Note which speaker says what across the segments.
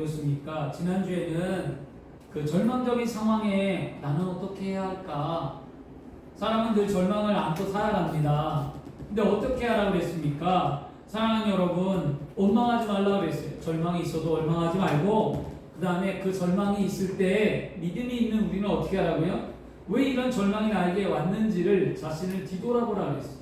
Speaker 1: 배웠습니까? 지난주에는 그 절망적인 상황에 나는 어떻게 해야 할까? 사람은 늘 절망을 안고 살아갑니다. 근데 어떻게 하라고 그랬습니까? 사랑하는 여러분, 원망하지 말라고 그랬어요. 절망이 있어도 원망하지 말고, 그 다음에 그 절망이 있을 때 믿음이 있는 우리는 어떻게 하라고요? 왜 이런 절망이 나에게 왔는지를 자신을 뒤돌아보라고 그랬어요.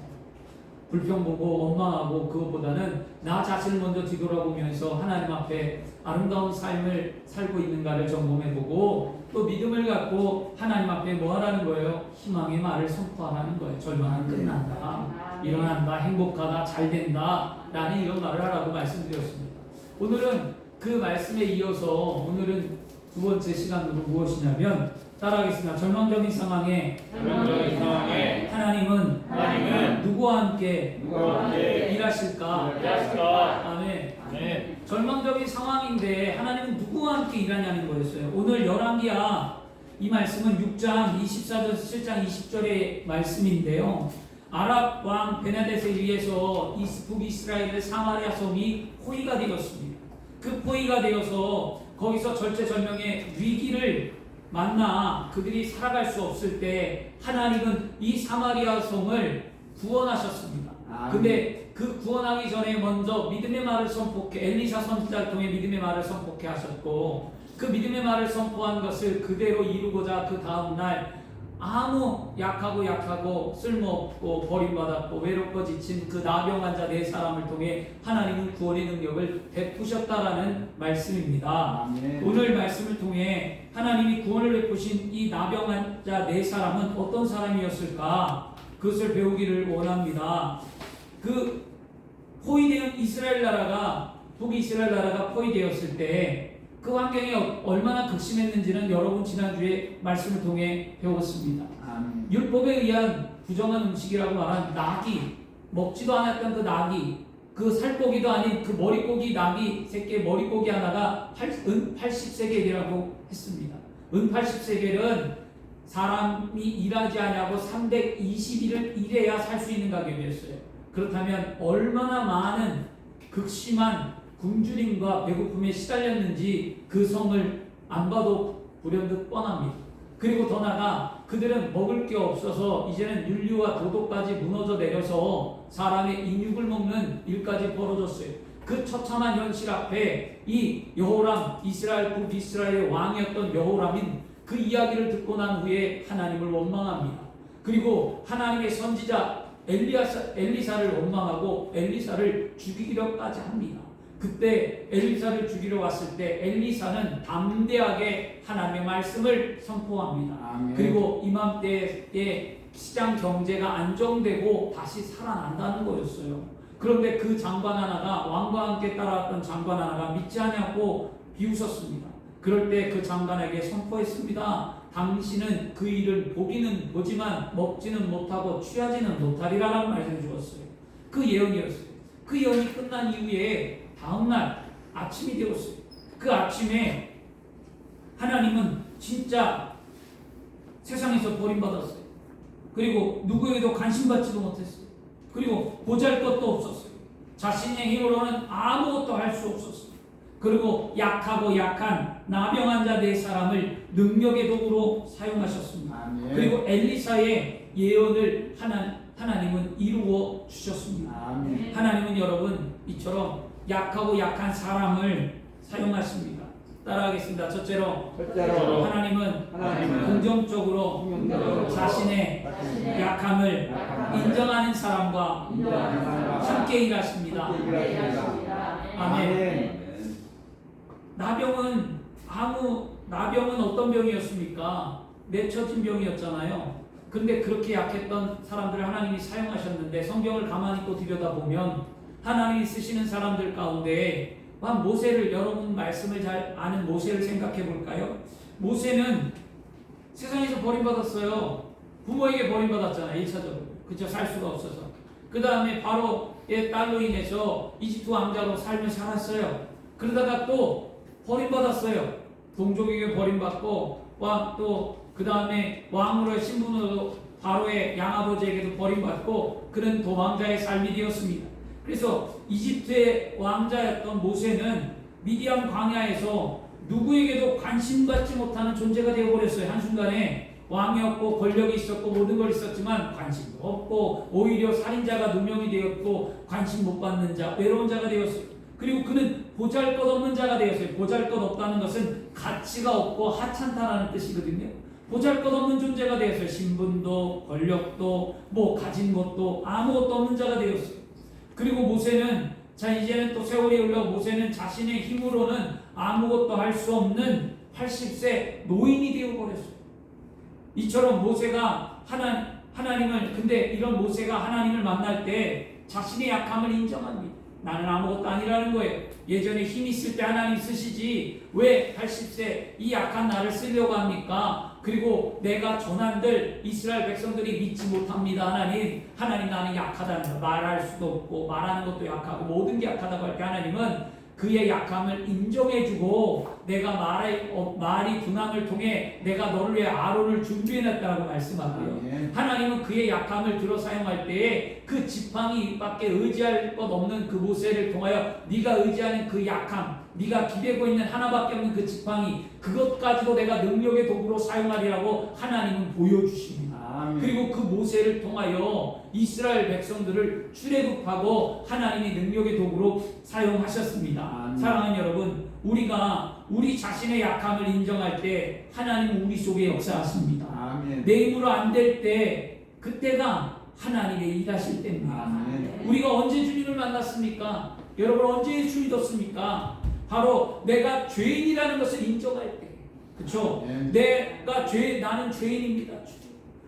Speaker 1: 불평 보고 원망하고 그것보다는 나 자신을 먼저 뒤돌아보면서 하나님 앞에 아름다운 삶을 살고 있는가를 점검해보고, 또 믿음을 갖고 하나님 앞에 뭐 하라는 거예요? 희망의 말을 선포하라는 거예요. 절망은 끝난다, 일어난다, 행복하다, 잘된다 라는 이런 말을 하라고 말씀드렸습니다. 오늘은 그 말씀에 이어서 오늘은 두 번째 시간으로 무엇이냐면, 따라하겠습니다. 절망적인 상황에 하나님은 누구와 함께 일하실까? 아멘. 절망적인 상황인데 하나님은 누구와 함께 일하냐는 거였어요. 오늘 열왕기야 이 말씀은 6장 24절에서 7장 20절의 말씀인데요. 아랍 왕 베나댓에 의해서 북이스라엘의 사마리아 성이 포위가 되었습니다. 그 포위가 되어서 거기서 절체절명의 위기를 만나 그들이 살아갈 수 없을 때 하나님은 이 사마리아 성을 구원하셨습니다. 근데 그 구원하기 전에 먼저 믿음의 말을 선포해, 엘리사 선지자를 통해 믿음의 말을 선포해 하셨고, 그 믿음의 말을 선포한 것을 그대로 이루고자 그 다음날 아무 약하고 쓸모없고 버림받았고 외롭고 지친 그 나병 환자 네 사람을 통해 하나님은 구원의 능력을 베푸셨다라는 말씀입니다. 아멘. 오늘 말씀을 통해 하나님이 구원을 베푸신 이 나병 환자 네 사람은 어떤 사람이었을까? 그것을 배우기를 원합니다. 그 포위된 이스라엘 나라가, 북이스라엘 나라가 포위되었을 때 그 환경이 얼마나 극심했는지는 여러분 지난주에 말씀을 통해 배웠습니다. 아멘. 율법에 의한 부정한 음식이라고 말한 나귀, 먹지도 않았던 그 나귀, 그 살코기도 아닌 그 머릿고기 나귀 새끼의 머릿고기 하나가 은 80세겔이라고 했습니다. 은 80세겔은 사람이 일하지 않냐고 320일을 일해야 살 수 있는 가격이었어요. 그렇다면 얼마나 많은 극심한 굶주림과 배고픔에 시달렸는지 그 성을 안 봐도 불현듯 뻔합니다. 그리고 더 나아가 그들은 먹을 게 없어서 이제는 윤리와 도덕까지 무너져 내려서 사람의 인육을 먹는 일까지 벌어졌어요. 그 처참한 현실 앞에 이 여호람, 북이스라엘의 왕이었던 여호람인 그 이야기를 듣고 난 후에 하나님을 원망합니다. 그리고 하나님의 선지자 엘리사를 원망하고 엘리사를 죽이려까지 합니다. 그때 엘리사를 죽이러 왔을 때 엘리사는 담대하게 하나님의 말씀을 선포합니다. 아멘. 그리고 이맘때에 시장 경제가 안정되고 다시 살아난다는 거였어요. 그런데 그 장관 하나가, 왕과 함께 따라왔던 장관 하나가 믿지 않냐고 비웃었습니다. 그럴 때 그 장관에게 선포했습니다. 당신은 그 일을 보기는 보지만 먹지는 못하고 취하지는 못하리라라는 말씀을 주었어요. 그 예언이었어요. 그 예언이 끝난 이후에 다음날 아침이 되었어요. 그 아침에 하나님은 진짜 세상에서 버림받았어요. 그리고 누구에게도 관심받지도 못했어요. 그리고 보잘것도 없었어요. 자신의 힘으로는 아무것도 할 수 없었어요. 그리고 약하고 약한 나병 환자 네 사람을 능력의 도구로 사용하셨습니다. 아멘. 그리고 엘리사의 예언을 하나님은 이루어 주셨습니다. 아멘. 하나님은 여러분 이처럼 약하고 약한 사람을 사용하십니다. 따라하겠습니다. 첫째로 하나님은 긍정적으로 자신의 약함을 인정하는 사람과 함께 일하십니다. 아멘. 나병은 어떤 병이었습니까? 내처진 병이었잖아요. 그런데 그렇게 약했던 사람들을 하나님이 사용하셨는데, 성경을 가만히 또 들여다보면 하나님이 쓰시는 사람들 가운데 모세를, 여러분 말씀을 잘 아는 모세를 생각해 볼까요? 모세는 세상에서 버림받았어요. 부모에게 버림받았잖아요. 1차적으로. 그쵸? 살 수가 없어서. 그 다음에 바로의 딸로 인해서 이집트 왕자로 삶을 살았어요. 그러다가 또 버림받았어요. 동족에게 버림받고, 또 그 다음에 왕으로의 신분으로 바로의 양아버지에게도 버림받고, 그런 도망자의 삶이 되었습니다. 그래서 이집트의 왕자였던 모세는 미디안 광야에서 누구에게도 관심 받지 못하는 존재가 되어버렸어요. 한순간에 왕이었고 권력이 있었고 모든 걸 있었지만 관심도 없고 오히려 살인자가 누명이 되었고 관심 못 받는 자, 외로운 자가 되었어요. 그리고 그는 보잘것없는 자가 되었어요. 보잘것없다는 것은 가치가 없고 하찮다라는 뜻이거든요. 보잘것없는 존재가 되었어요. 신분도 권력도 뭐 가진 것도 아무것도 없는 자가 되었어요. 그리고 모세는 자 이제는 또 세월이 흘러 모세는 자신의 힘으로는 아무것도 할 수 없는 80세 노인이 되어버렸어요. 이처럼 모세가 하나님을 근데 이런 모세가 하나님을 만날 때 자신의 약함을 인정합니다. 나는 아무것도 아니라는 거예요. 예전에 힘 있을 때 하나님 쓰시지 왜 80세 이 약한 나를 쓰려고 합니까? 그리고 내가 전한들 이스라엘 백성들이 믿지 못합니다. 하나님 나는 약하다는 거 말할 수도 없고 말하는 것도 약하고 모든 게 약하다고 할 때 하나님은 그의 약함을 인정해주고 내가 말이 분함을 통해 내가 너를 위해 아론을 준비해놨다고 말씀하고요. 하나님은 그의 약함을 들어 사용할 때에 그 지팡이 밖에 의지할 것 없는 그 모세를 통하여 네가 의지하는 그 약함, 네가 기대고 있는 하나밖에 없는 그 지팡이 그것까지도 내가 능력의 도구로 사용하리라고 하나님은 보여주십니다. 그리고 그 모세를 통하여 이스라엘 백성들을 출애굽하고 하나님이 능력의 도구로 사용하셨습니다. 사랑하는 여러분, 우리가 우리 자신의 약함을 인정할 때 하나님은 우리 속에 역사하십니다. 내 힘으로 안 될 때 그때가 하나님의 일하실 때입니다. 우리가 언제 주님을 만났습니까? 여러분 언제 예수 믿었습니까? 바로 내가 죄인이라는 것을 인정할 때, 그렇죠? 나는 죄인입니다.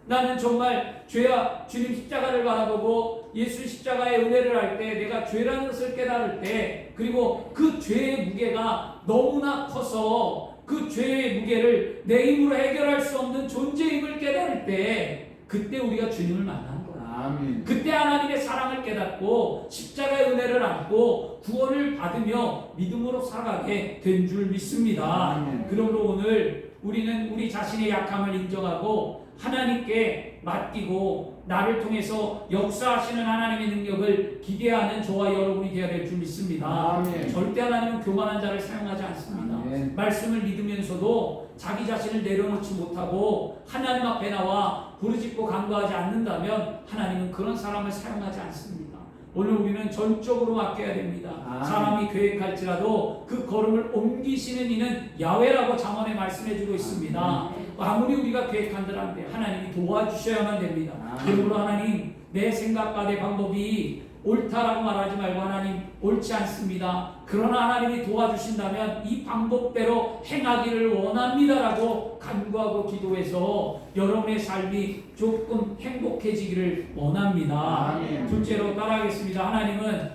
Speaker 1: 나는 정말 죄야 주님 십자가를 바라보고 예수 십자가의 은혜를 할 때 내가 죄라는 것을 깨달을 때 그리고 그 죄의 무게가 너무나 커서 그 죄의 무게를 내 힘으로 해결할 수 없는 존재임을 깨달을 때 그때 우리가 주님을 만나는 거예요. 그때 하나님의 사랑을 깨닫고 십자가의 은혜를 안고 구원을 받으며 믿음으로 살아가게 된 줄 믿습니다. 그러므로 오늘 우리는 우리 자신의 약함을 인정하고 하나님께 맡기고 나를 통해서 역사하시는 하나님의 능력을 기대하는 저와 여러분이 되어야 될 줄 믿습니다. 절대 하나님은 교만한 자를 사용하지 않습니다. 말씀을 믿으면서도 자기 자신을 내려놓지 못하고 하나님 앞에 나와 부르짖고 간구하지 않는다면 하나님은 그런 사람을 사용하지 않습니다. 오늘 우리는 전적으로 맡겨야 됩니다. 사람이 계획할지라도 그 걸음을 옮기시는 이는 야훼라고 잠언에 말씀해주고 있습니다. 아무리 우리가 계획한들 한데 하나님이 도와주셔야만 됩니다. 그러므로 하나님 내 생각과 내 방법이 옳다라고 말하지 말고 하나님 옳지 않습니다. 그러나 하나님이 도와주신다면 이 방법대로 행하기를 원합니다라고 간구하고 기도해서 여러분의 삶이 조금 행복해지기를 원합니다. 둘째로 따라하겠습니다. 하나님은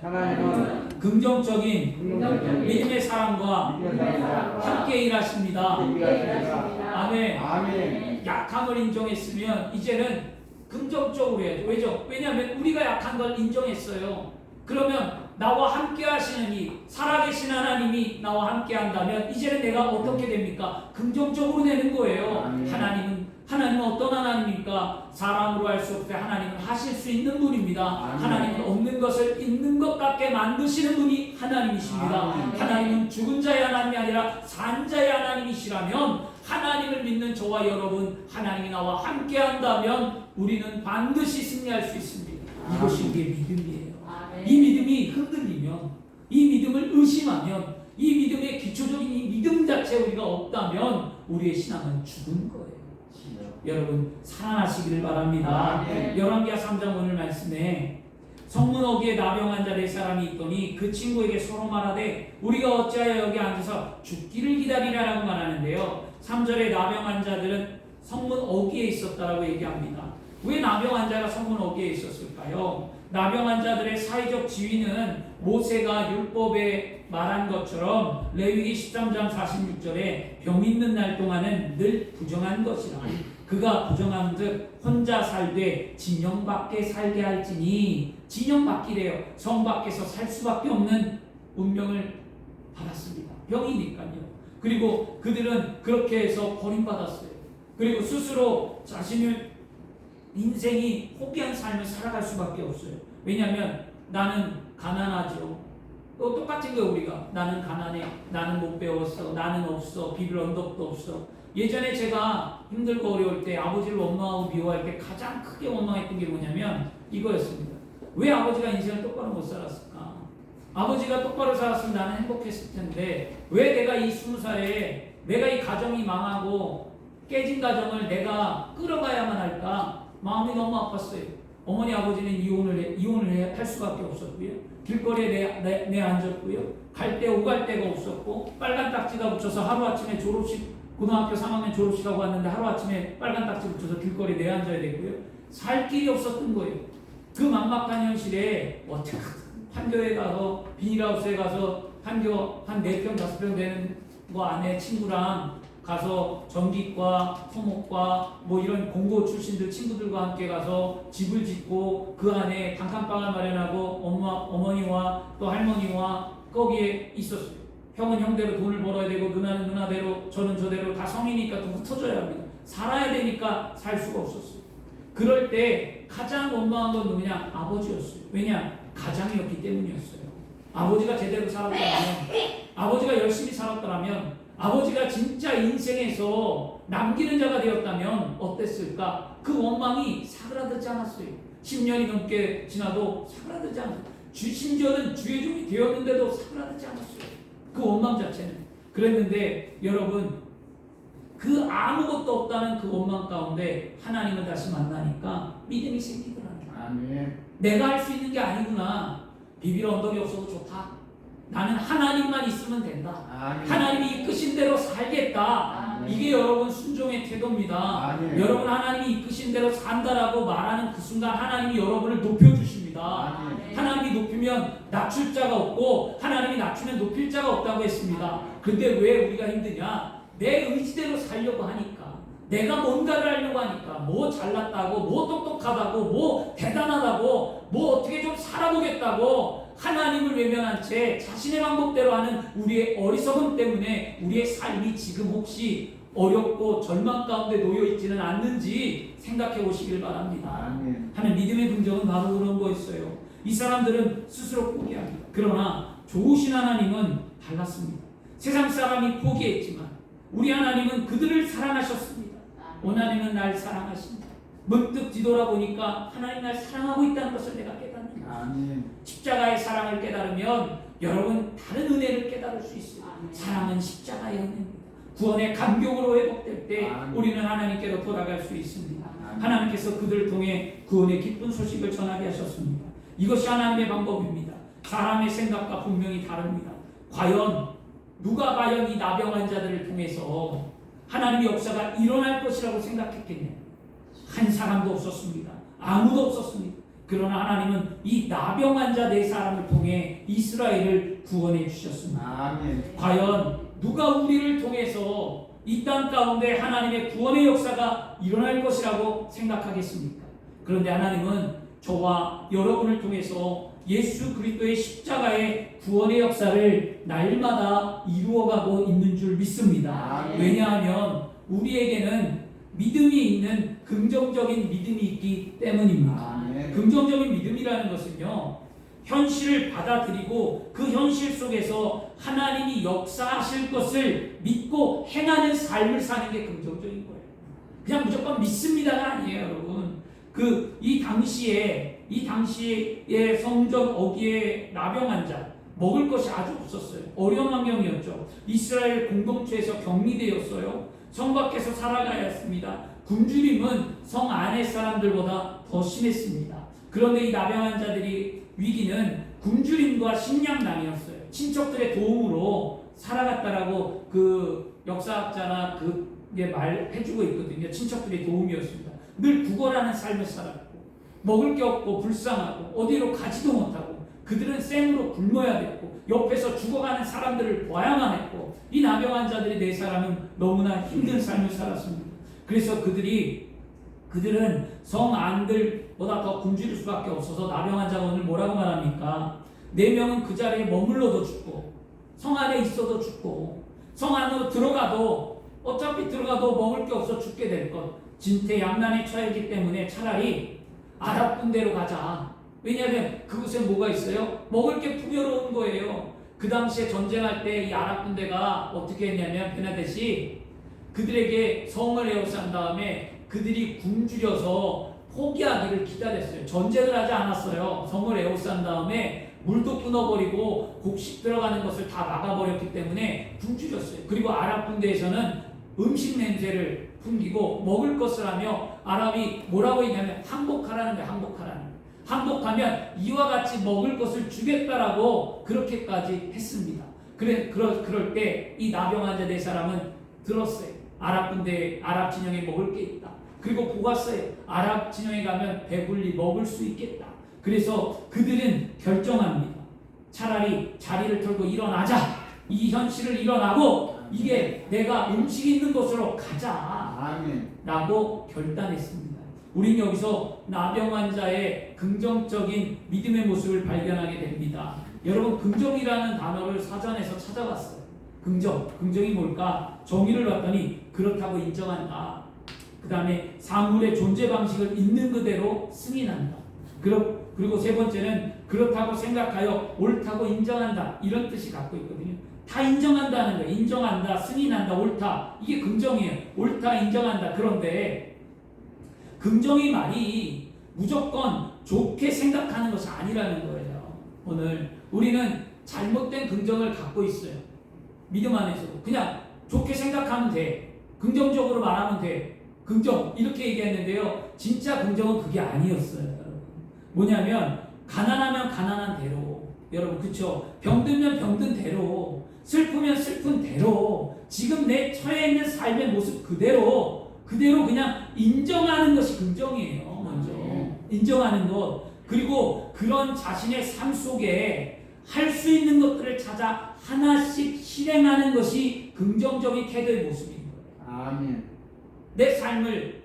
Speaker 1: 긍정적인 믿음의 사람과 함께 일하십니다. 아멘. 약함을 인정했으면 이제는 긍정적으로 해야죠. 왜죠? 왜냐하면 우리가 약한 걸 인정했어요. 그러면 나와 함께 하시는 이 살아계신 하나님이 나와 함께 한다면 이제는 내가 어떻게 됩니까? 긍정적으로 되는 거예요. 하나님은 어떤 하나님입니까? 사람으로 할 수 없되 하나님은 하실 수 있는 분입니다. 하나님은 없는 것을 있는 것 같게 만드시는 분이 하나님이십니다. 하나님은 죽은 자의 하나님이 아니라 산 자의 하나님이시라면 하나님을 믿는 저와 여러분, 하나님이 나와 함께 한다면 우리는 반드시 승리할 수 있습니다. 이것이 우리의 믿음이에요. 이 믿음이 흔들리면, 이 믿음을 의심하면, 이 믿음의 기초적인 이 믿음 자체 우리가 없다면 우리의 신앙은 죽은 거예요. 여러분 살아나시기를 바랍니다. 열왕기하 3장 오늘 말씀에 성문 어귀에 나병 환자 4사람이 있더니 그 친구에게 서로 말하되 우리가 어찌하여 여기 앉아서 죽기를 기다리라라고 말하는데요. 3절에 나병 환자들은 성문 어귀에 있었다라고 얘기합니다. 왜 나병 환자가 성문 어귀에 있었을까요? 나병 환자들의 사회적 지위는 모세가 율법에 말한 것처럼 레위기 13장 46절에 병 있는 날 동안은 늘 부정한 것이라 그가 부정한즉 혼자 살되 진영 밖에 살게 할지니 진영 밖이래요. 성 밖에서 살 수밖에 없는 운명을 받았습니다. 병이니까요. 그리고 그들은 그렇게 해서 버림받았어요. 그리고 스스로 자신의 인생이 포기한 삶을 살아갈 수밖에 없어요. 왜냐하면 나는 가난하죠. 또 똑같은 거 우리가 나는 가난해, 나는 못 배웠어, 나는 없어, 비빌 언덕도 없어. 예전에 제가 힘들고 어려울 때 아버지를 원망하고 미워할 때 가장 크게 원망했던 게 뭐냐면 이거였습니다. 왜 아버지가 인생을 똑바로 못 살았을까? 아버지가 똑바로 살았으면 나는 행복했을 텐데 왜 내가 이 20살에 내가 이 가정이 망하고 깨진 가정을 내가 끌어가야만 할까? 마음이 너무 아팠어요. 어머니 아버지는 이혼을 할 수밖에 없었고요. 길거리에 내앉았고요. 갈 때 오갈 데가 없었고 빨간 딱지가 붙여서 하루아침에 졸업식 고등학교 3학년 졸업식하고 왔는데 하루아침에 빨간 딱지 붙여서 길거리에 내앉아야 되고요. 살 길이 없었던 거예요. 그 막막한 현실에 어떻게 판교에 가서 비닐하우스에 가서 판교 한 4평 5평 되는 거 안에 친구랑 가서 전기과, 토목과 뭐 이런 공고 출신들 친구들과 함께 가서 집을 짓고 그 안에 단칸방을 마련하고 어머니와 또 할머니와 거기에 있었어요. 형은 형대로 돈을 벌어야 되고 누나는 누나대로 저는 저대로 다 성이니까 또 흩어져야 합니다. 살아야 되니까 살 수가 없었어요. 그럴 때 가장 원망한 건 누구냐? 아버지였어요. 왜냐? 가장이었기 때문이었어요. 아버지가 제대로 살았더라면 아버지가 열심히 살았더라면 아버지가 진짜 인생에서 남기는 자가 되었다면 어땠을까? 그 원망이 사그라들지 않았어요. 10년이 넘게 지나도 사그라들지 않았어요. 심지어는 주의 종이 되었는데도 사그라들지 않았어요. 그 원망 자체는. 그랬는데 여러분 그 아무것도 없다는 그 원망 가운데 하나님을 다시 만나니까 믿음이 생기더라고요.
Speaker 2: 아멘.
Speaker 1: 내가 할 수 있는 게 아니구나. 비빌 언덕이 없어도 좋다. 나는 하나님만 있으면 된다.
Speaker 2: 아멘.
Speaker 1: 하나님이 이끄신 대로 살겠다.
Speaker 2: 아멘.
Speaker 1: 이게 여러분 순종의 태도입니다.
Speaker 2: 아멘.
Speaker 1: 여러분 하나님이 이끄신 대로 산다라고 말하는 그 순간 하나님이 여러분을 높여주십니다.
Speaker 2: 아멘.
Speaker 1: 하나님이 높이면 낮출 자가 없고 하나님이 낮추면 높일 자가 없다고 했습니다. 근데 왜 우리가 힘드냐? 내 의지대로 살려고 하니까, 내가 뭔가를 하려고 하니까, 뭐 잘났다고, 뭐 똑똑하다고, 뭐 대단하다고, 뭐 어떻게 좀 살아보겠다고 하나님을 외면한 채 자신의 방법대로 하는 우리의 어리석음 때문에 우리의 삶이 지금 혹시 어렵고 절망 가운데 놓여 있지는 않는지 생각해 보시길 바랍니다.
Speaker 2: 아멘.
Speaker 1: 하는 믿음의 긍정은 바로 그런 거였어요. 이 사람들은 스스로 포기합니다. 그러나 좋으신 하나님은 달랐습니다. 세상 사람이 포기했지만 우리 하나님은 그들을 사랑하셨습니다. 하나님은 날 사랑하십니다. 문득 뒤돌아보니까 하나님 날 사랑하고 있다는 것을 내가 깨닫는 거예요.
Speaker 2: 아멘.
Speaker 1: 십자가의 사랑을 깨달으면 여러분 다른 은혜를 깨달을 수 있어요. 사랑은 십자가의 은혜입니다. 구원의 감격으로 회복될 때
Speaker 2: 아멘.
Speaker 1: 우리는 하나님께로 돌아갈 수 있습니다.
Speaker 2: 아멘.
Speaker 1: 하나님께서 그들을 통해 구원의 기쁜 소식을 전하게 하셨습니다. 이것이 하나님의 방법입니다. 사람의 생각과 분명히 다릅니다. 누가 과연 이 나병 환자들을 통해서 하나님의 역사가 일어날 것이라고 생각했겠냐? 한 사람도 없었습니다. 아무도 없었습니다. 그러나 하나님은 이 나병 환자 4사람을 통해 이스라엘을 구원해 주셨습니다.
Speaker 2: 아멘.
Speaker 1: 과연 누가 우리를 통해서 이 땅 가운데 하나님의 구원의 역사가 일어날 것이라고 생각하겠습니까? 그런데 하나님은 저와 여러분을 통해서 예수 그리스도의 십자가의 구원의 역사를 날마다 이루어가고 있는 줄 믿습니다.
Speaker 2: 아멘.
Speaker 1: 왜냐하면 우리에게는 믿음이 있는 긍정적인 믿음이 있기 때문입니다.
Speaker 2: 아멘.
Speaker 1: 긍정적인 믿음이라는 것은요, 현실을 받아들이고 그 현실 속에서 하나님이 역사하실 것을 믿고 행하는 삶을 사는 게 긍정적인 거예요. 그냥 무조건 믿습니다가 아니에요, 여러분. 이 당시에 성전 어귀에 나병 환자 먹을 것이 아주 없었어요. 어려운 환경이었죠. 이스라엘 공동체에서 격리되었어요. 성 밖에서 살아가야 했습니다. 굶주림은 성 안의 사람들보다 더 심했습니다. 그런데 이 나병 환자들이 위기는 굶주림과 식량난이었어요. 친척들의 도움으로 살아갔다라고 그 역사학자나 그게 말해주고 있거든요. 친척들의 도움이었습니다. 늘 구걸하는 삶을 살았고 먹을 게 없고 불쌍하고 어디로 가지도 못하고 그들은 생으로 굶어야 됐고 옆에서 죽어가는 사람들을 봐야만 했고 이 나병 환자들이 4사람은 너무나 힘든 삶을 살았습니다. 그래서 그들은 성 안들보다 더 굶주릴 수밖에 없어서 나병 환자가 오늘 뭐라고 말합니까? 4명은 그 자리에 머물러도 죽고 성 안에 있어도 죽고 성 안으로 들어가도 어차피 들어가도 먹을 게 없어 죽게 될 것, 진퇴양난에 처해있기 때문에 차라리 아랍 군대로 가자. 왜냐하면 그곳에 뭐가 있어요? 먹을 게 풍요로운 거예요. 그 당시에 전쟁할 때 이 아랍 군대가 어떻게 했냐면 베나데시 그들에게 성을 에워싼 다음에 그들이 굶주려서 포기하기를 기다렸어요. 전쟁을 하지 않았어요. 성을 에워싼 다음에 물도 끊어버리고 곡식 들어가는 것을 다 막아버렸기 때문에 굶주렸어요. 그리고 아랍 군대에서는 음식 냄새를 풍기고 먹을 것을 하며 아랍이 뭐라고 했냐면 항복하라는 거예요. 항복하라는 거예요. 항복하면 이와 같이 먹을 것을 주겠다라고 그렇게까지 했습니다. 그럴 때 이 나병 환자 네 사람은 들었어요. 아랍 군대, 아랍 진영에 먹을 게 있다. 그리고 보았어요. 아랍 진영에 가면 배불리 먹을 수 있겠다. 그래서 그들은 결정합니다. 차라리 자리를 털고 일어나자. 이 현실을 일어나고 이게 내가 음식 있는 곳으로 가자. 라고 결단했습니다. 우린 여기서 나병 환자의 긍정적인 믿음의 모습을 발견하게 됩니다. 여러분, 긍정이라는 단어를 사전에서 찾아봤어요. 긍정이 뭘까? 정의를 봤더니 그렇다고 인정한다. 그 다음에 사물의 존재 방식을 있는 그대로 승인한다. 그리고 세 번째는 그렇다고 생각하여 옳다고 인정한다. 이런 뜻이 갖고 있거든요. 다 인정한다는 거예요. 인정한다, 승인한다, 옳다. 이게 긍정이에요. 옳다, 인정한다. 그런데 긍정의 말이 무조건 좋게 생각하는 것이 아니라는 거예요. 오늘 우리는 잘못된 긍정을 갖고 있어요. 믿음 안에서도 그냥 좋게 생각하면 돼. 긍정적으로 말하면 돼. 긍정 이렇게 얘기했는데요. 진짜 긍정은 그게 아니었어요. 여러분. 뭐냐면 가난하면 가난한 대로, 여러분 그쵸? 병들면 병든 대로, 슬프면 슬픈 대로, 지금 내 처해 있는 삶의 모습 그대로 그냥 인정하는 것이 긍정이에요. 먼저 인정하는 것, 그리고 그런 자신의 삶 속에 할 수 있는 것들을 찾아 하나씩 실행하는 것이 긍정적인 태도의 모습인 거예요.
Speaker 2: 아멘.
Speaker 1: 내 삶을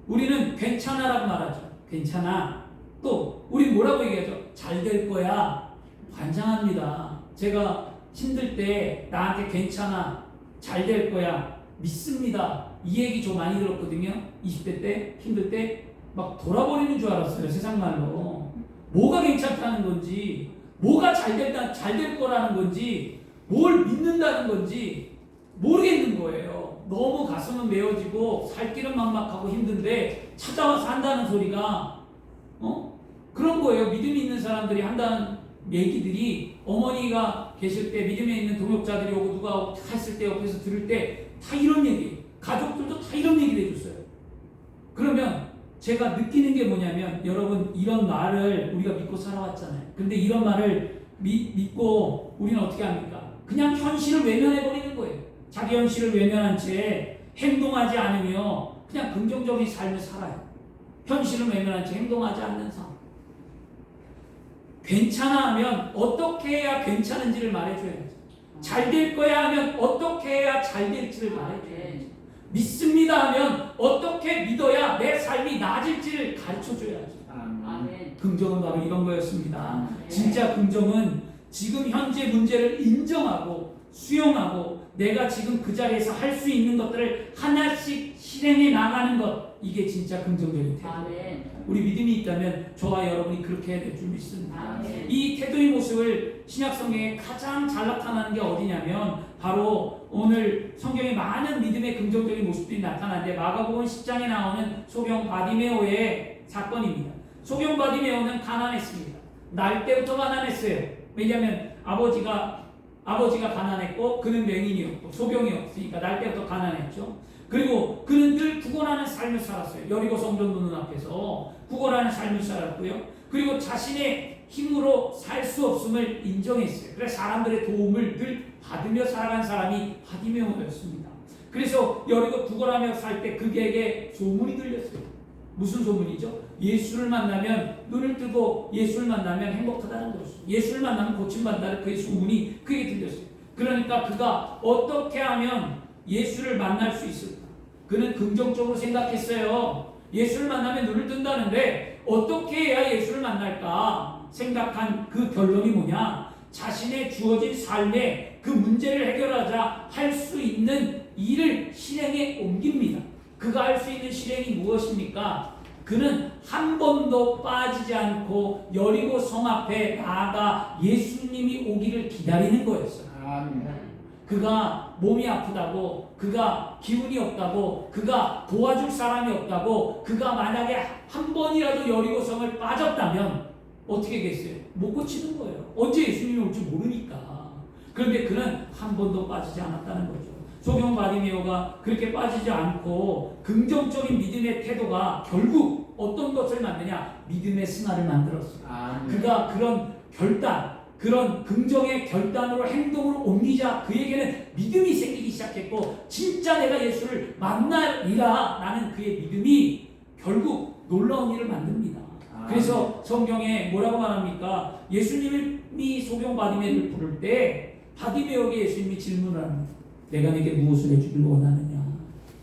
Speaker 1: 우리는 괜찮아라고 말하죠. 괜찮아. 또 우리 뭐라고 얘기하죠? 잘 될 거야. 환장합니다. 제가 힘들 때 나한테 괜찮아, 잘 될 거야, 믿습니다, 이 얘기 좀 많이 들었거든요. 20대 때 힘들 때 막 돌아버리는 줄 알았어요. 세상 말로 뭐가 괜찮다는 건지, 뭐가 잘 될 거라는 건지, 뭘 믿는다는 건지 모르겠는 거예요. 너무 가슴은 메워지고 살 길은 막막하고 힘든데 찾아와서 한다는 소리가 그런 거예요. 믿음이 있는 사람들이 한다는 얘기들이, 어머니가 계실 때 믿음에 있는 동역자들이 오고 누가 했을 때 옆에서 들을 때 다 이런 얘기, 가족들도 다 이런 얘기를 해줬어요. 그러면 제가 느끼는 게 뭐냐면, 여러분 이런 말을 우리가 믿고 살아왔잖아요. 근데 이런 말을 믿고 우리는 어떻게 합니까? 그냥 현실을 외면해버리는 거예요. 자기 현실을 외면한 채 행동하지 않으며 그냥 긍정적인 삶을 살아요. 현실을 외면한 채 행동하지 않는 삶. 괜찮아 하면 어떻게 해야 괜찮은지를 말해줘야지. 잘 될 거야 하면 어떻게 해야 잘 될지를 말해줘야지. 믿습니다 하면 어떻게 믿어야 내 삶이 나아질지를 가르쳐줘야지.
Speaker 2: 아멘.
Speaker 1: 긍정은 바로 이런 거였습니다. 진짜 긍정은 지금 현재 문제를 인정하고 수용하고 내가 지금 그 자리에서 할 수 있는 것들을 하나씩 실행해 나가는 것, 이게 진짜 긍정적인 태도. 우리 믿음이 있다면 저와 여러분이 그렇게 해야 될 줄 믿습니다. 이 태도의 모습을 신약성경에 가장 잘 나타나는 게 어디냐면 바로 오늘 성경에 많은 믿음의 긍정적인 모습들이 나타나는데 마가복음 10장에 나오는 소경 바디메오의 사건입니다. 소경 바디메오는 가난했습니다. 날 때부터 가난했어요. 왜냐하면 아버지가 가난했고 그는 맹인이었고 소경이었으니까 날 때부터 가난했죠. 그리고 그는 늘 구걸하는 삶을 살았어요. 여리고 성전 눈앞에서 구걸하는 삶을 살았고요. 그리고 자신의 힘으로 살 수 없음을 인정했어요. 그래서 사람들의 도움을 늘 받으며 살아간 사람이 바디메오였습니다. 그래서 여리고 구걸하며 살 때 그에게 소문이 들렸어요. 무슨 소문이죠? 예수를 만나면 눈을 뜨고 예수를 만나면 행복하다는 것이죠. 예수를 만나면 고침받는다는 그의 소문이 그에게 들렸어요. 그러니까 그가 어떻게 하면 예수를 만날 수 있을까? 그는 긍정적으로 생각했어요. 예수를 만나면 눈을 뜬다는데 어떻게 해야 예수를 만날까 생각한 그 결론이 뭐냐? 자신의 주어진 삶에 그 문제를 해결하자 할 수 있는 일을 실행에 옮깁니다. 그가 할 수 있는 실행이 무엇입니까? 그는 한 번도 빠지지 않고 여리고 성 앞에 나아가 예수님이 오기를 기다리는 거였어요. 그가 몸이 아프다고, 그가 기운이 없다고, 그가 도와줄 사람이 없다고, 그가 만약에 한 번이라도 여리고성을 빠졌다면 어떻게 겠어요? 못 고치는 거예요. 언제 예수님이 올지 모르니까. 그런데 그는 한 번도 빠지지 않았다는 거죠. 소경 바디메오가 그렇게 빠지지 않고 긍정적인 믿음의 태도가 결국 어떤 것을 만드냐? 믿음의 승화를 만들었어요. 그가 그런 결단, 그런 긍정의 결단으로 행동으로 옮기자 그에게는 믿음이 생기기 시작했고, 진짜 내가 예수를 만나리라 라는 그의 믿음이 결국 놀라운 일을 만듭니다. 그래서 성경에 뭐라고 말합니까? 예수님이 소경 바디메오를 부를 때 바디메오에게 예수님이 질문을 합니다. 내가 내게 무엇을 해주길 원하느냐?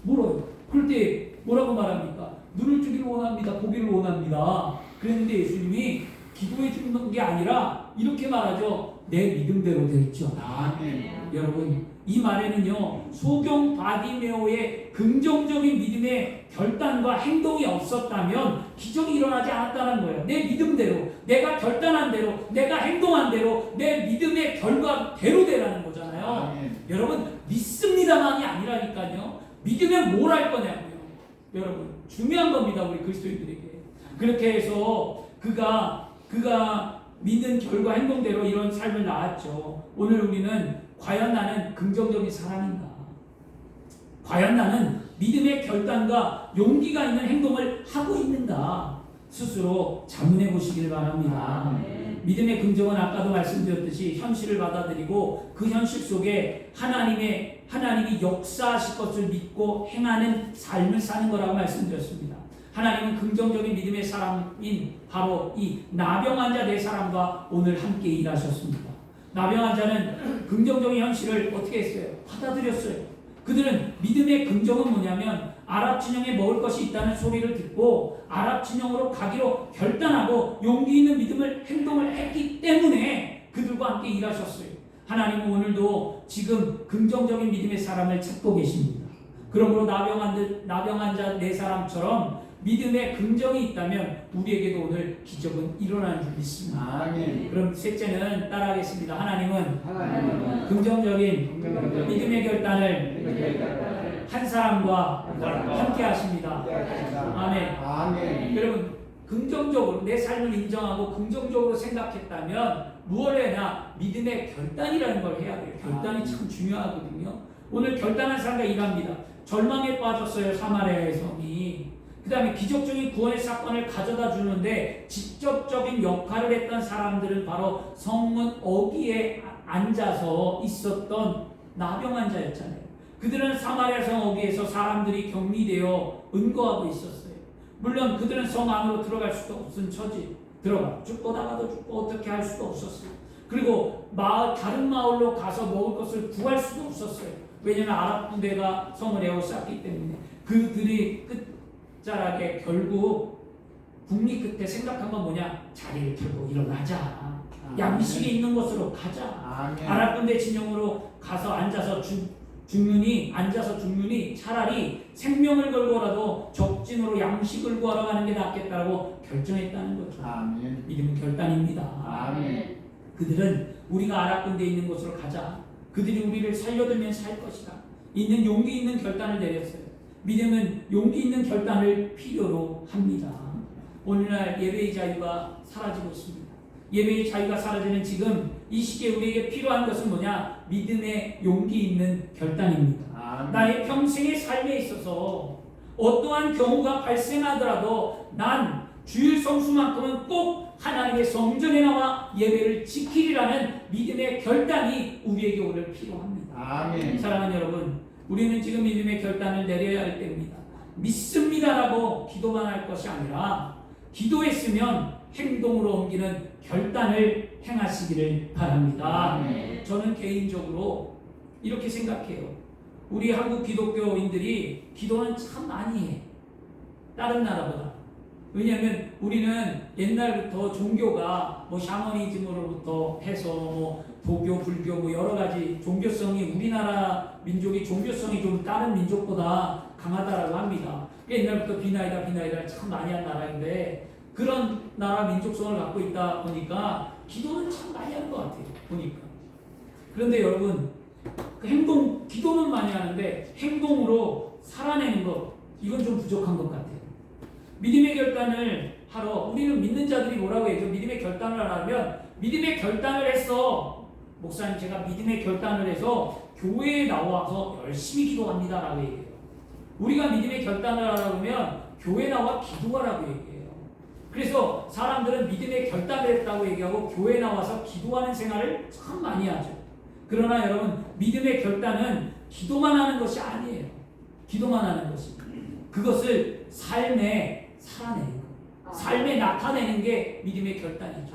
Speaker 1: 물어요. 그럴 때 뭐라고 말합니까? 눈을 주기를 원합니다. 보기를 원합니다. 그랬는데 예수님이 기도해 주는 게 아니라 이렇게 말하죠. 내 믿음대로 될지어다. 아멘. 여러분, 이 말에는요, 소경 바디메오의 긍정적인 믿음의 결단과 행동이 없었다면 기적이 일어나지 않았다는 거예요. 내 믿음대로, 내가 결단한 대로, 내가 행동한 대로, 내 믿음의 결과대로 되라는 거잖아요. 아멘. 여러분, 믿습니다만이 아니라니까요. 믿으면 뭘 할 거냐고요. 여러분, 중요한 겁니다. 우리 그리스도인들에게. 그렇게 해서 그가 믿는 결과 행동대로 이런 삶을 낳았죠. 오늘 우리는 과연 나는 긍정적인 사람인가? 과연 나는 믿음의 결단과 용기가 있는 행동을 하고 있는가? 스스로 자문해 보시길 바랍니다. 믿음의 긍정은 아까도 말씀드렸듯이 현실을 받아들이고 그 현실 속에 하나님이 역사하실 것을 믿고 행하는 삶을 사는 거라고 말씀드렸습니다. 하나님은 긍정적인 믿음의 사람인 바로 이 나병 환자 네 사람과 오늘 함께 일하셨습니다. 나병 환자는 긍정적인 현실을 어떻게 했어요? 받아들였어요. 그들은 믿음의 긍정은 뭐냐면 아랍 진영에 먹을 것이 있다는 소리를 듣고 아랍 진영으로 가기로 결단하고 용기 있는 행동을 했기 때문에 그들과 함께 일하셨어요. 하나님은 오늘도 지금 긍정적인 믿음의 사람을 찾고 계십니다. 그러므로 나병 환자 네 사람처럼 믿음의 긍정이 있다면 우리에게도 오늘 기적은 일어나는 줄 믿습니다. 아멘. 그럼 셋째는 따라하겠습니다. 하나님은 긍정적인 믿음의 결단을 한 사람과 함께 하십니다. 아멘. 여러분, 긍정적으로 내 삶을 인정하고 긍정적으로 생각했다면 무엇을 해야 믿음의 결단이라는 걸 해야 돼요. 결단이 참 중요하거든요. 오늘 결단한 사람과 일합니다. 절망에 빠졌어요. 사마리아의 성이. 그 다음에 기적적인 구원의 사건을 가져다 주는데 직접적인 역할을 했던 사람들은 바로 성문 어귀에 앉아서 있었던 나병 환자였잖아요. 그들은 사마리아 성 어귀에서 사람들이 격리되어 은거하고 있었어요. 물론 그들은 성 안으로 들어갈 수도 없은 처지, 죽고 나가도 죽고 어떻게 할 수도 없었어요. 그리고 다른 마을로 가서 먹을 것을 구할 수도 없었어요. 왜냐하면 아랍 군대가 성을 에워쌌기 때문에. 그들이 끝자락에 결국 국리 끝에 생각한 건 뭐냐? 자리를 펴고 일어나자. 양식이 있는 곳으로 가자. 아랍 군대 진영으로 가서 앉아서 죽느니 차라리 생명을 걸고라도 적진으로 양식을 구하러 가는 게 낫겠다고 결정했다는 거죠. 아멘. 믿음은 결단입니다. 아멘. 그들은 우리가 아랍 군대에 있는 곳으로 가자. 그들이 우리를 살려들면 살 것이다. 있는 용기 있는 결단을 내렸어요. 믿음은 용기 있는 결단을 필요로 합니다. 오늘날 예배의 자유가 사라지고 있습니다. 예배의 자유가 사라지는 지금 이 시기에 우리에게 필요한 것은 뭐냐? 믿음의 용기 있는 결단입니다. 나의 평생의 삶에 있어서 어떠한 경우가 발생하더라도 난 주일 성수만큼은 꼭 하나님의 성전에 나와 예배를 지키리라는 믿음의 결단이 우리에게 오늘 필요합니다. 아멘. 사랑하는 여러분, 우리는 지금 믿음의 결단을 내려야 할 때입니다. 믿습니다라고 기도만 할 것이 아니라 기도했으면 행동으로 옮기는 결단을 행하시기를 바랍니다. 아멘. 저는 개인적으로 이렇게 생각해요. 우리 한국 기독교인들이 기도는 참 많이 해. 다른 나라보다. 왜냐하면 우리는 옛날부터 종교가 샤머니즘으로부터 해서 도교, 불교 여러 가지 종교성이 우리나라 민족이 종교성이 좀 다른 민족보다 강하다라고 합니다. 옛날부터 비나이다 참 많이 한 나라인데 그런 나라 민족성을 갖고 있다 보니까 기도는 참 많이 하는 것 같아요. 보니까. 그런데 여러분 기도는 많이 하는데 행동으로 살아내는 것 이건 좀 부족한 것 같아요. 믿음의 결단을 하러 우리는 믿는 자들이 뭐라고 해요? 믿음의 결단을 하려면 믿음의 결단을 했어. 목사님 제가 믿음의 결단을 해서 교회에 나와서 열심히 기도합니다 라고 얘기해요. 우리가 믿음의 결단을 하려면 교회에 나와 기도하라고 얘기해요. 그래서 사람들은 믿음의 결단을 했다고 얘기하고 교회에 나와서 기도하는 생활을 참 많이 하죠. 그러나 여러분 믿음의 결단은 기도만 하는 것이 아니에요. 기도만 하는 것이 그것을 삶에 살아내는 거, 삶에 나타내는 게 믿음의 결단이죠.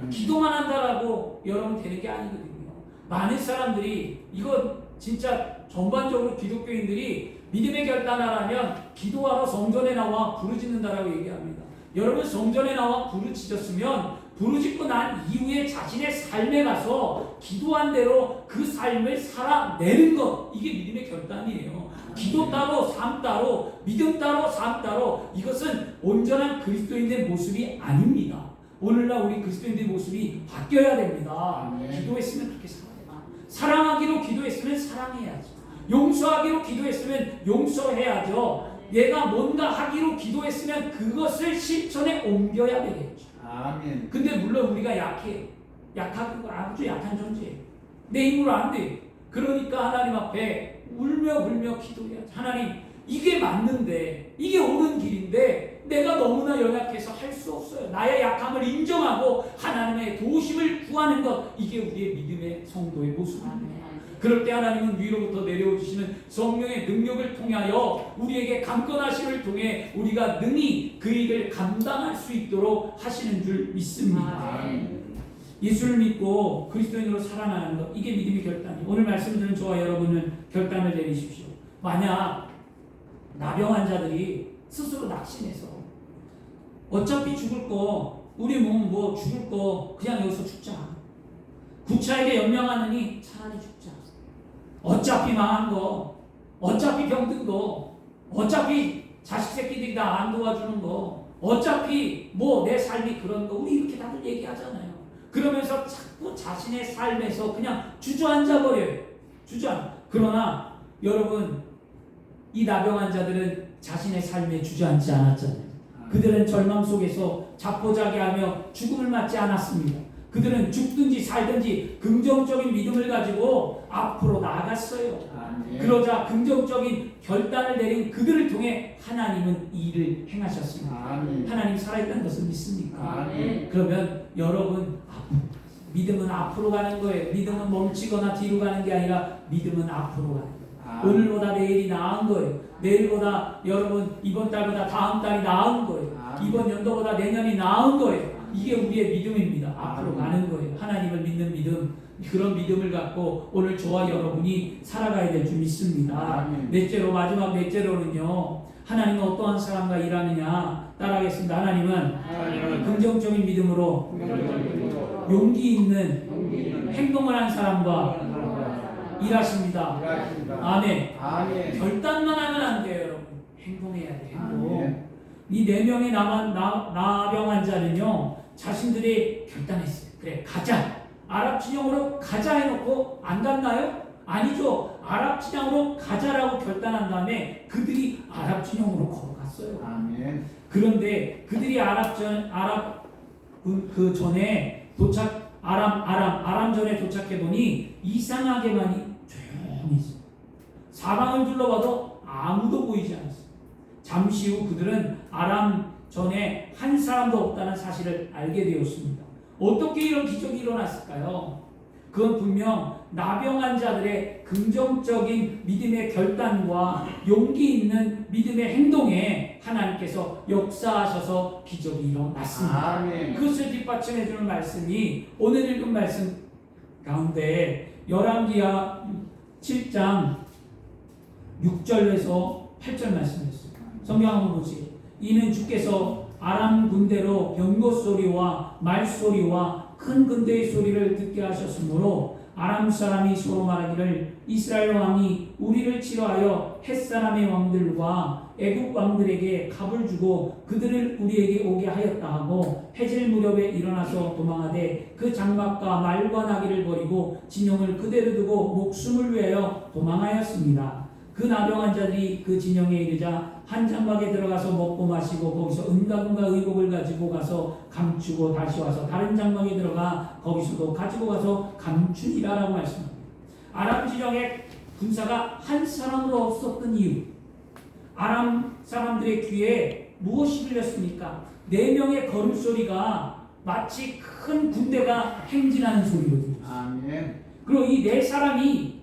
Speaker 1: 기도만 한다라고 여러분 되는 게 아니거든요. 많은 사람들이 이거 진짜 전반적으로 기독교인들이 믿음의 결단을 하면 기도하러 성전에 나와 부르짖는다라고 얘기합니다. 여러분 성전에 나와 부르짖었으면 부르짖고 난 이후에 자신의 삶에 가서 기도한 대로 그 삶을 살아내는 것 이게 믿음의 결단이에요. 기도 따로 삶 따로 믿음 따로 삶 따로 이것은 온전한 그리스도인의 모습이 아닙니다. 오늘날 우리 그리스도인의 모습이 바뀌어야 됩니다. 기도했으면 그렇게 살아야 돼요. 사랑하기로 기도했으면 사랑해야죠. 용서하기로 기도했으면 용서해야죠. 내가 뭔가 하기로 기도했으면 그것을 실천에 옮겨야 되겠죠.
Speaker 2: 아멘.
Speaker 1: 근데 물론 우리가 약해요. 아주 약한 존재예요. 내 힘으로 안 돼. 그러니까 하나님 앞에 울며 불며 기도해야죠. 하나님 이게 맞는데 이게 옳은 길인데 내가 너무나 연약해서 할 수 없어요. 나의 약함을 인정하고 하나님의 도우심을 구하는 것 이게 우리의 믿음의 성도의 모습입니다. 그럴 때 하나님은 위로부터 내려오시는 성령의 능력을 통하여 우리에게 강건하심을 통해 우리가 능히 그 일을 감당할 수 있도록 하시는 줄 믿습니다. 예수를 믿고 그리스도인으로 살아나는 것 이게 믿음의 결단이에요. 오늘 말씀 들은 저와 여러분은 결단을 내리십시오. 만약 나병 환자들이 스스로 낙심해서 어차피 죽을 거 우리 몸 뭐 죽을 거 그냥 여기서 죽자. 구차에게 연명하느니 차라리 죽자. 어차피 망한 거, 어차피 병든 거, 어차피 자식 새끼들이 다 안 도와주는 거, 어차피 뭐 내 삶이 그런 거 우리 이렇게 다들 얘기하잖아요. 그러면서 자꾸 자신의 삶에서 그냥 주저앉아 버려요. 그러나 여러분 이 나병 환자들은 자신의 삶에 주저앉지 않았잖아요. 그들은 절망 속에서 자포자기하며 죽음을 맞지 않았습니다. 그들은 죽든지 살든지 긍정적인 믿음을 가지고 앞으로 나아갔어요. 그러자 긍정적인 결단을 내린 그들을 통해 하나님은 이 일을 행하셨습니다. 하나님 살아있다는 것을 믿습니까? 그러면 여러분 믿음은 앞으로 가는 거예요. 믿음은 멈추거나 뒤로 가는 게 아니라 믿음은 앞으로 가는 거예요. 오늘보다 내일이 나은 거예요. 내일보다 여러분 이번 달보다 다음 달이 나은 거예요. 이번 연도보다 내년이 나은 거예요. 이게 우리의 믿음입니다. 앞으로 가는 거예요. 하나님을 믿는 믿음. 그런 믿음을 갖고 오늘 저와 여러분이 살아가야 될 줄 믿습니다. 마지막 넷째로는요. 하나님은 어떠한 사람과 일하느냐 따라하겠습니다. 하나님은 긍정적인 믿음으로 용기 있는 행동을 한 사람과 일하십니다. 아멘. 결단만 하면 안 돼요, 여러분. 행동해야 돼요. 행동. 이 4명의 나병 환자는요, 자신들이 결단했어요. 그래, 가자. 아랍 진영으로 가자 해놓고 안 갔나요? 아니죠. 아랍 진영으로 가자라고 결단한 다음에 그들이 아랍 진영으로 걸어갔어요.
Speaker 2: 아멘.
Speaker 1: 그런데 그들이 아람 전에 도착해 보니 이상하게만이 조용히 있어요. 사방을 둘러봐도 아무도 보이지 않았어요. 잠시 후 그들은 아람 전에 한 사람도 없다는 사실을 알게 되었습니다. 어떻게 이런 기적이 일어났을까요? 그건 분명 나병 환자들의 긍정적인 믿음의 결단과 용기 있는 믿음의 행동에 하나님께서 역사하셔서 기적이 일어났습니다.
Speaker 2: 아멘.
Speaker 1: 그것을 뒷받침해 주는 말씀이 오늘 읽은 말씀 가운데 열왕기하 7장 6절에서 8절 말씀이었어요. 성경 한번 보세요. 이는 주께서 아람 군대로 병거 소리와 말 소리와 큰 군대의 소리를 듣게 하셨으므로 아람 사람이 서로 말하기를 이스라엘 왕이 우리를 치러하여 헷 사람의 왕들과 애굽 왕들에게 값을 주고 그들을 우리에게 오게 하였다 하고 해질 무렵에 일어나서 도망하되 그 장막과 말과 나귀를 버리고 진영을 그대로 두고 목숨을 위하여 도망하였습니다. 그 나병한 자들이 그 진영에 이르자 한 장막에 들어가서 먹고 마시고 거기서 은가금과 의복을 가지고 가서 감추고 다시 와서 다른 장막에 들어가 거기서도 가지고 가서 감추니라라고 말씀합니다. 아람 진영의 군사가 한 사람으로 없었던 이유, 아람 사람들의 귀에 무엇이 들렸습니까? 4명의 걸음소리가 마치 큰 군대가 행진하는 소리로 들렸습니다.
Speaker 2: 아멘.
Speaker 1: 그리고 이 4사람이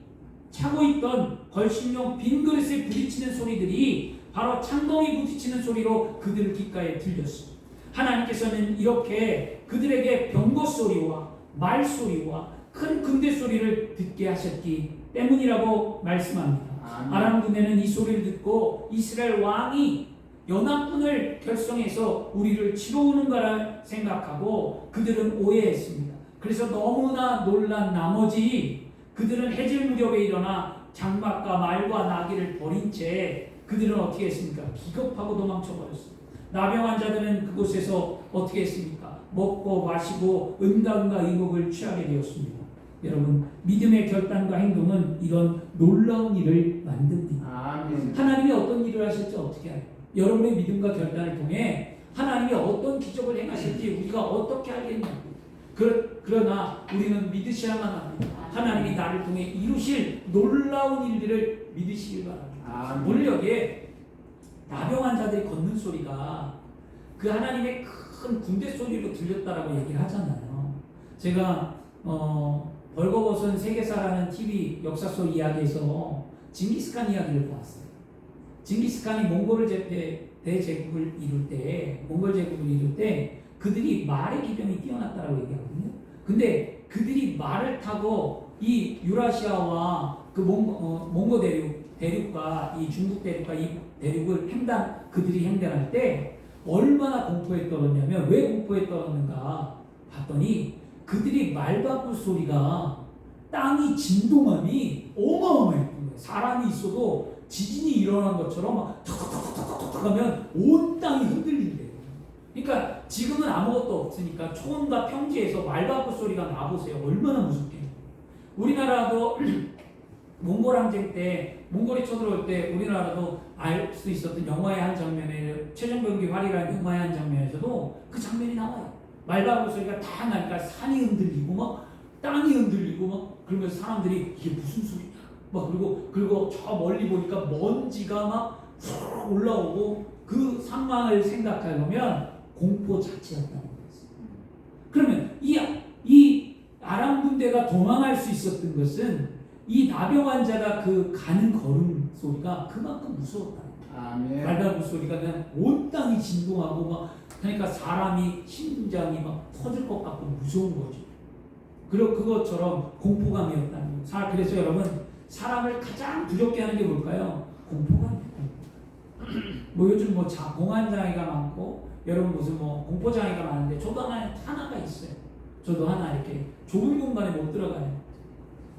Speaker 1: 차고 있던 걸신용 빈 그릇에 부딪히는 소리들이 바로 창동이 부딪히는 소리로 그들 귓가에 들렸습니다. 하나님께서는 이렇게 그들에게 병거 소리와 말 소리와 큰 군대 소리를 듣게 하셨기 때문이라고 말씀합니다. 아람 군대는 이 소리를 듣고 이스라엘 왕이 연합군을 결성해서 우리를 치러 오는 거라 생각하고 그들은 오해했습니다. 그래서 너무나 놀란 나머지 그들은 해질 무렵에 일어나 장막과 말과 나귀를 버린 채 그들은 어떻게 했습니까? 기겁하고 도망쳐버렸습니다. 나병한 자들은 그곳에서 어떻게 했습니까? 먹고 마시고 은강과 의복을 취하게 되었습니다. 여러분, 믿음의 결단과 행동은 이런 놀라운 일을 만듭니다.
Speaker 2: 아멘.
Speaker 1: 하나님이 어떤 일을 하실지 어떻게 알아요? 여러분의 믿음과 결단을 통해 하나님이 어떤 기적을 행하실지 우리가 어떻게 알겠냐고요. 그러나 우리는 믿으셔야만 합니다. 하나님이 나를 통해 이루실 놀라운 일들을 믿으시길 바랍니다. 오늘 여기에 나병한 자들이 걷는 소리가 그 하나님의 큰 군대 소리로 들렸다라고 얘기를 하잖아요. 제가 벌거벗은 세계사라는 TV 역사 속 이야기에서 징기스칸 이야기를 보았어요. 징기스칸이 몽골 대제국을 이룰 때 그들이 말의 기병이 뛰어났다라고 얘기하거든요. 근데 그들이 말을 타고 이 유라시아와 그 몽고 대륙과 이 중국 대륙과 이 대륙을 그들이 횡단할 때 얼마나 공포에 떨었냐면, 왜 공포에 떨었는가 봤더니 그들이 말 바꿀 소리가 땅이 진동함이 어마어마했던 거예요. 사람이 있어도 지진이 일어난 것처럼 막 탁탁탁탁탁 하면 온 땅이 흔들린대요. 그러니까 지금은 아무것도 없으니까 초원과 평지에서 말 바꿀 소리가 나보세요. 얼마나 무섭게. 우리나라도 몽골 항쟁 때, 몽골이 쳐들어올 때 우리나라도 알 수 있었던 영화의 한 장면에, 최종병기 활이라는 영화의 한 장면에서도 그 장면이 나와요. 말바꾸 소리가 다 나니까 산이 흔들리고 막 땅이 흔들리고 막 그러면서 사람들이 이게 무슨 소리냐 막 그리고 저 멀리 보니까 먼지가 막 올라오고 그 상황을 생각해보면 공포 자체였다는 거였어요. 그러면 이 아람 군대가 도망할 수 있었던 것은 이 나병 환자가 그 가는 걸음 소리가 그만큼 무서웠다는 거예요. 말바꾸 소리가 그냥 온 땅이 진동하고 막, 그러니까 사람이 심장이 막 터질 것 같고 무서운 거죠. 그리고 그것처럼 공포감이었다는 거예요. 그래서 여러분, 사람을 가장 두렵게 하는 게 뭘까요? 공포감이에요. 뭐 요즘 뭐 공황장애가 많고 여러분 무슨 뭐 공포장애가 많은데 저도 하나가 있어요. 저도 하나 이렇게 좁은 공간에 못 들어가요.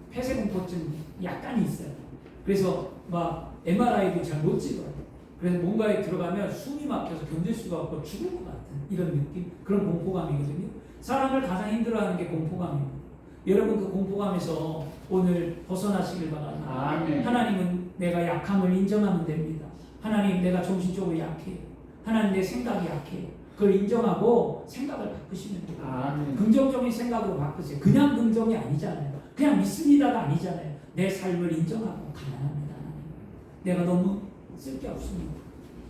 Speaker 1: 폐쇄공포증 약간 있어요. 그래서 막 MRI도 잘 못 찍어요. 그래서 뭔가에 들어가면 숨이 막혀서 견딜 수가 없고 죽을 것 같은 이런 느낌, 그런 공포감이거든요. 사람을 가장 힘들어하는 게 공포감입니다. 여러분, 그 공포감에서 오늘 벗어나시길 바랍니다.
Speaker 2: 아멘.
Speaker 1: 하나님은 내가 약함을 인정하면 됩니다. 하나님, 내가 정신적으로 약해요. 하나님, 내 생각이 약해요. 그걸 인정하고 생각을 바꾸시면 돼요.
Speaker 2: 아멘.
Speaker 1: 긍정적인 생각으로 바꾸세요. 그냥 긍정이 아니잖아요. 그냥 믿습니다가 아니잖아요. 내 삶을 인정하고 가난합니다. 내가 너무 쓸데없습니다.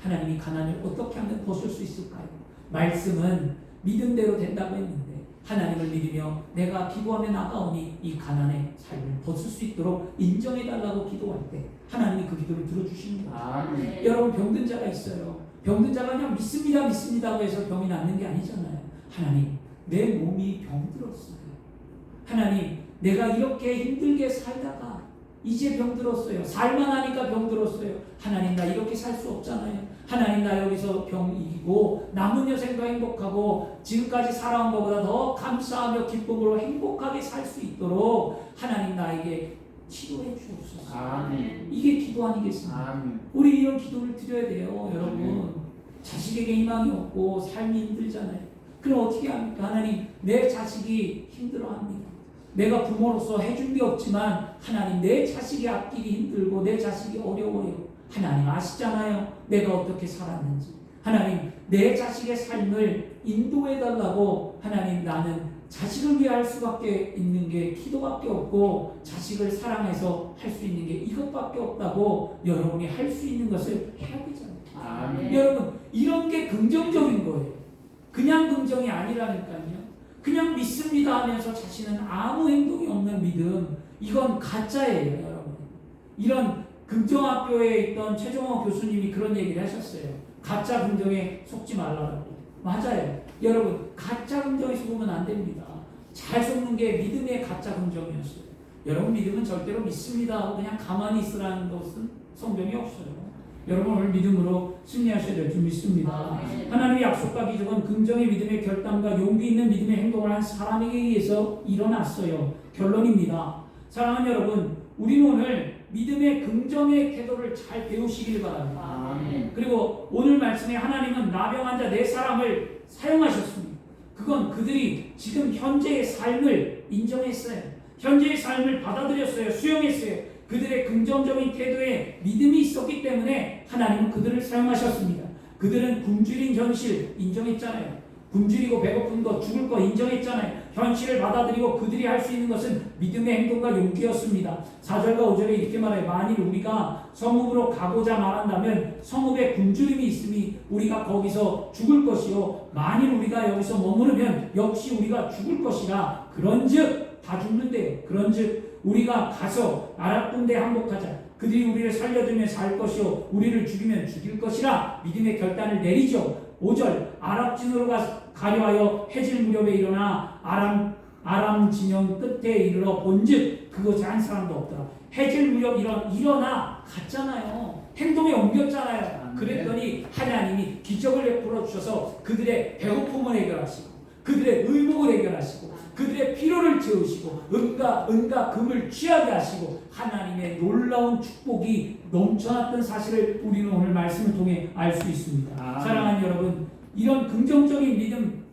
Speaker 1: 하나님이 가난을 어떻게 하면 벗을 수 있을까요? 말씀은 믿음대로 된다고 했는데 하나님을 믿으며 내가 기도하며 나가오니 이 가난의 삶을 벗을 수 있도록 인정해달라고 기도할 때 하나님이 그 기도를 들어주십니다.
Speaker 2: 아멘.
Speaker 1: 여러분, 병든 자가 있어요. 병든 자가 그냥 믿습니다고 해서 병이 낫는 게 아니잖아요. 하나님, 내 몸이 병들었어요. 하나님, 내가 이렇게 힘들게 살다가 이제 병들었어요. 살만하니까 병들었어요. 하나님 나 이렇게 살 수 없잖아요. 하나님 나 여기서 병 이기고 남은 여생도 행복하고 지금까지 살아온 것보다 더 감사하며 기쁨으로 행복하게 살 수 있도록 하나님 나에게 치료해 주옵소서.
Speaker 2: 아멘.
Speaker 1: 이게 기도 아니겠습니까?
Speaker 2: 아멘.
Speaker 1: 우리 이런 기도를 드려야 돼요, 여러분. 자식에게 희망이 없고 삶이 힘들잖아요. 그럼 어떻게 합니까? 하나님, 내 자식이 힘들어합니다. 내가 부모로서 해준 게 없지만 하나님, 내 자식이 앞길이 힘들고 내 자식이 어려워요. 하나님 아시잖아요. 내가 어떻게 살았는지. 하나님, 내 자식의 삶을 인도해달라고. 하나님, 나는 자식을 위해 할 수밖에 있는 게 기도밖에 없고 자식을 사랑해서 할 수 있는 게 이것밖에 없다고 여러분이 할 수 있는 것을 해야 되잖아요.
Speaker 2: 아멘.
Speaker 1: 여러분, 이런 게 긍정적인 거예요. 그냥 긍정이 아니라니까요. 그냥 믿습니다 하면서 자신은 아무 행동이 없는 믿음, 이건 가짜예요, 여러분. 이런 긍정학교에 있던 최종호 교수님이 그런 얘기를 하셨어요. 가짜 긍정에 속지 말라고. 맞아요. 여러분, 가짜 긍정에 속으면 안 됩니다. 잘 속는 게 믿음의 가짜 긍정이었어요. 여러분, 믿음은 절대로 믿습니다 하고 그냥 가만히 있으라는 것은 성경이 없어요. 여러분, 오늘 믿음으로 승리하셔야 될 줄 믿습니다. 하나님의 약속과 기적은 긍정의 믿음의 결단과 용기 있는 믿음의 행동을 한 사람에게 의해서 일어났어요. 결론입니다. 사랑하는 여러분, 우리는 오늘 믿음의 긍정의 태도를 잘 배우시길 바랍니다.
Speaker 2: 아멘.
Speaker 1: 그리고 오늘 말씀에 하나님은 나병 환자 4사람을 사용하셨습니다. 그건 그들이 지금 현재의 삶을 인정했어요. 현재의 삶을 받아들였어요. 수용했어요. 그들의 긍정적인 태도에 믿음이 있었기 때문에 하나님은 그들을 사용하셨습니다. 그들은 굶주린 현실 인정했잖아요. 굶주리고 배고픈 거, 죽을 거 인정했잖아요. 현실을 받아들이고 그들이 할 수 있는 것은 믿음의 행동과 용기였습니다. 4절과 5절에 이렇게 말해요. 만일 우리가 성읍으로 가고자 말한다면 성읍에 굶주림이 있으니 우리가 거기서 죽을 것이요 만일 우리가 여기서 머무르면 역시 우리가 죽을 것이라. 그런즉 다 죽는데요. 그런즉 우리가 가서 아랍 군대 항복하자. 그들이 우리를 살려두면 살 것이요 우리를 죽이면 죽일 것이라. 믿음의 결단을 내리죠. 5절 아랍 진으로 가려 하여 해질 무렵에 일어나 아람 진영 끝에 이르러 본즉 그곳에 한 사람도 없더라. 해질 무렵 일어나 갔잖아요. 행동에 옮겼잖아요. 그랬더니 하나님이 기적을 베풀어 주셔서 그들의 배고픔을 해결하시고 그들의 의복을 해결하시고 그들의 피로를 채우시고 은과 금을 취하게 하시고 하나님의 놀라운 축복이 넘쳐났던 사실을 우리는 오늘 말씀을 통해 알 수 있습니다. 사랑하는 여러분, 이런 긍정적인 믿음의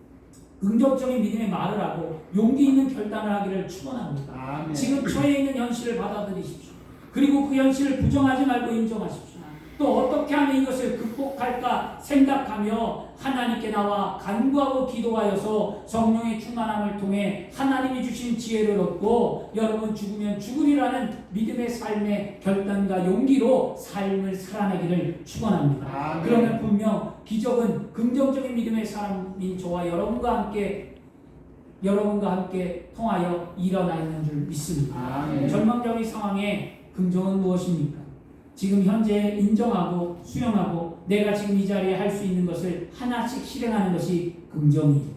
Speaker 1: 말을 하고 용기 있는 결단을 하기를 축원합니다.
Speaker 2: 아멘.
Speaker 1: 지금 처해 있는 현실을 받아들이십시오. 그리고 그 현실을 부정하지 말고 인정하십시오. 또 어떻게 하면 이것을 극복할까 생각하며 하나님께 나와 간구하고 기도하여서 성령의 충만함을 통해 하나님이 주신 지혜를 얻고 여러분 죽으면 죽으리라는 믿음의 삶의 결단과 용기로 삶을 살아내기를 축원합니다.
Speaker 2: 아멘.
Speaker 1: 그러면 분명 기적은 긍정적인 믿음의 사람인 저와 여러분과 함께 통하여 일어나 있는 줄 믿습니다.
Speaker 2: 아멘.
Speaker 1: 절망적인 상황에 긍정은 무엇입니까? 지금 현재 인정하고 수용하고 내가 지금 이 자리에 할 수 있는 것을 하나씩 실행하는 것이 긍정이에요.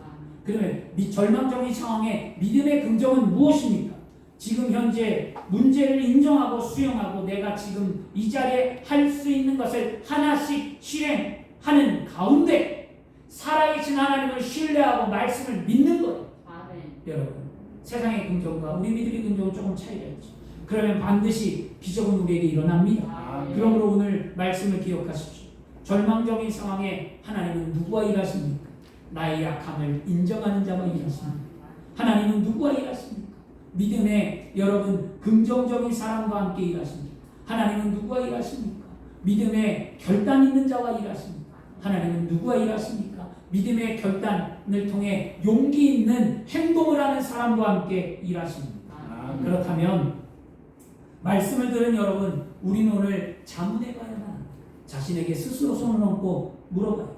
Speaker 1: 그러면 절망적인 상황에 믿음의 긍정은 무엇입니까? 지금 현재 문제를 인정하고 수용하고 내가 지금 이 자리에 할 수 있는 것을 하나씩 실행하는 가운데 살아계신 하나님을 신뢰하고 말씀을 믿는 거예요. 여러분, 세상의 긍정과 우리 믿음의 긍정은 조금 차이가 있죠. 그러면 반드시 기적은 우리에게 일어납니다. 그러므로 오늘 말씀을 기억하십시오. 절망적인 상황에 하나님은 누구와 일하십니까? 나의 약함을 인정하는 자와 일하십니다. 하나님은 누구와 일하십니까? 믿음의 여러분 긍정적인 사람과 함께 일하십니다. 하나님은 누구와 일하십니까? 믿음의 결단 있는 자와 일하십니다. 하나님은 누구와 일하십니까? 믿음의 결단을 통해 용기 있는 행동을 하는 사람과 함께 일하십니다. 그렇다면 말씀을 들은 여러분, 우리는 오늘 자문해봐야만 합니다. 자신에게 스스로 손을 얹고 물어봐요.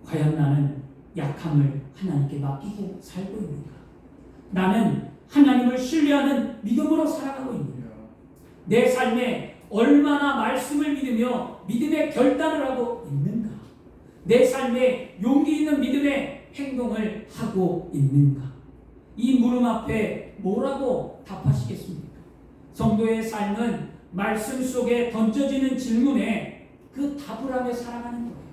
Speaker 1: 과연 나는 약함을 하나님께 맡기고 살고 있는가? 나는 하나님을 신뢰하는 믿음으로 살아가고 있는가? 내 삶에 얼마나 말씀을 믿으며 믿음의 결단을 하고 있는가? 내 삶에 용기 있는 믿음의 행동을 하고 있는가? 이 물음 앞에 뭐라고 답하시겠습니까? 성도의 삶은 말씀 속에 던져지는 질문에 그 답을 하며 살아가는 거예요.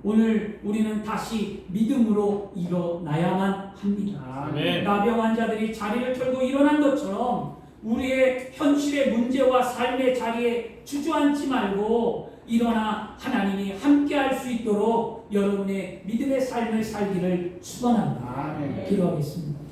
Speaker 1: 오늘 우리는 다시 믿음으로 일어나야만 합니다.
Speaker 2: 아멘.
Speaker 1: 나병 환자들이 자리를 털고 일어난 것처럼 우리의 현실의 문제와 삶의 자리에 주저앉지 말고 일어나 하나님이 함께할 수 있도록 여러분의 믿음의 삶을 살기를 축원합니다.
Speaker 2: 아멘.
Speaker 1: 기도하겠습니다.